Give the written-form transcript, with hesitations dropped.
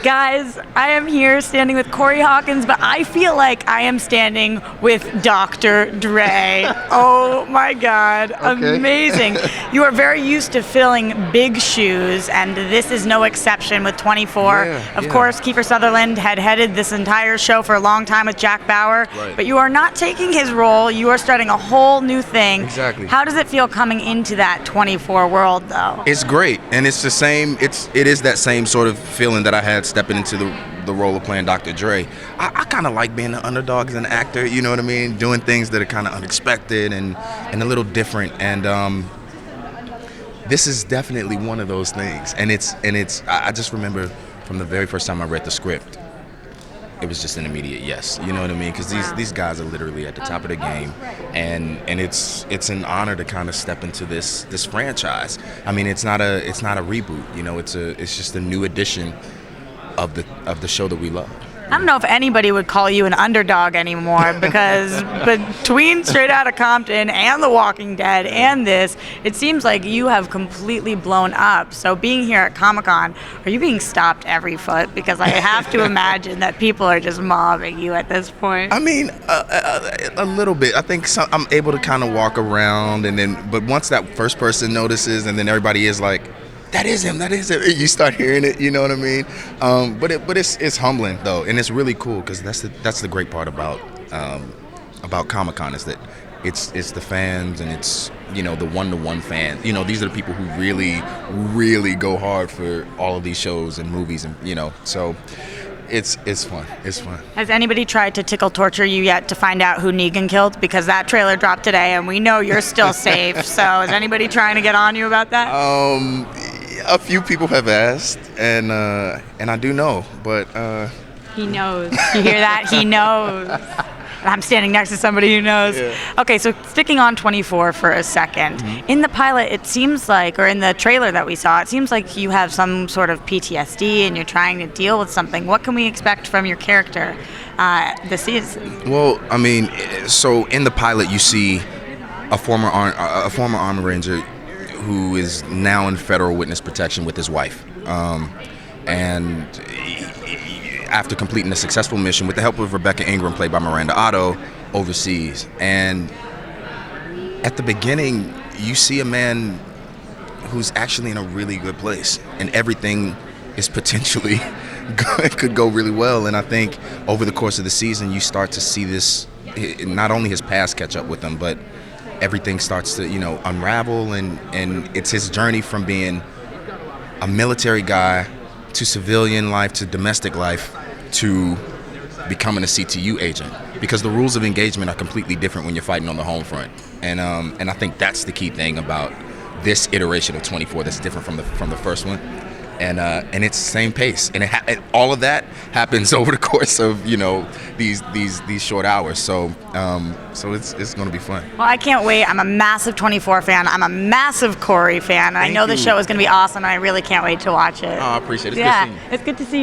Guys, I am here standing with Corey Hawkins, but I feel like I am standing with Dr. Dre. Oh my God, Okay. amazing. You are very used to filling big shoes, and this is no exception with 24. Of course, Kiefer Sutherland had headed this entire show for a long time with Jack Bauer, Right. but you are not taking his role. You are starting a whole new thing. Exactly. How does it feel coming into that 24 world, though? It's great, and it's the same. It is that same sort of feeling that I had stepping into the role of playing Dr. Dre. I kind of like being the underdog as an actor. You know what I mean? Doing things that are kind of unexpected and a little different. And this is definitely one of those things. And it's. I just remember from the very first time I read the script, it was just an immediate yes. You know what I mean? Because these guys are literally at the top of the game, and it's an honor to kind of step into this franchise. I mean, it's not a reboot. You know, it's just a new edition of the show that we love. I don't know if anybody would call you an underdog anymore because between Straight Outta Compton and The Walking Dead and this, it seems like you have completely blown up. So being here at Comic-Con, are you being stopped every foot? Because I have to imagine that people are just mobbing you at this point. I mean, a little bit. I think I'm able to kind of walk around, but once that first person notices, and then everybody is like, that is him. You start hearing it, you know what I mean? But it's humbling though, and it's really cool because that's the great part about Comic-Con is that it's the fans, and it's, you know, the one-to-one fans. You know, these are the people who really, really go hard for all of these shows and movies, and you know, so it's fun. It's fun. Has anybody tried to tickle torture you yet to find out who Negan killed? Because that trailer dropped today, and we know you're still safe. So is anybody trying to get on you about that? A few people have asked, and I do know, but He knows. You hear that? He knows. I'm standing next to somebody who knows. Yeah. Okay, so sticking on 24 for a second. In the pilot, it seems like, or in the trailer that we saw, it seems like you have some sort of PTSD and you're trying to deal with something. What can we expect from your character this season? Well, I mean, so in the pilot, you see a former Army Ranger who is now in federal witness protection with his wife, and after completing a successful mission with the help of Rebecca Ingram, played by Miranda Otto, overseas. And at the beginning, you see a man who's actually in a really good place, and everything is potentially could go really well. And I think over the course of the season, you start to see this, not only his past catch up with him, but everything starts to, you know, unravel, and it's his journey from being a military guy to civilian life to domestic life to becoming a CTU agent, because the rules of engagement are completely different when you're fighting on the home front, and I think that's the key thing about this iteration of 24 that's different from the first one, and it's the same pace, and all of that happens over the course of, you know, these short hours, so it's going to be fun. Well, I can't wait. I'm a massive 24 fan. I'm a massive Corey fan. I know the show is going to be awesome, and I really can't wait to watch it. Oh, I appreciate it. It's yeah, good seeing you. it's good to see you.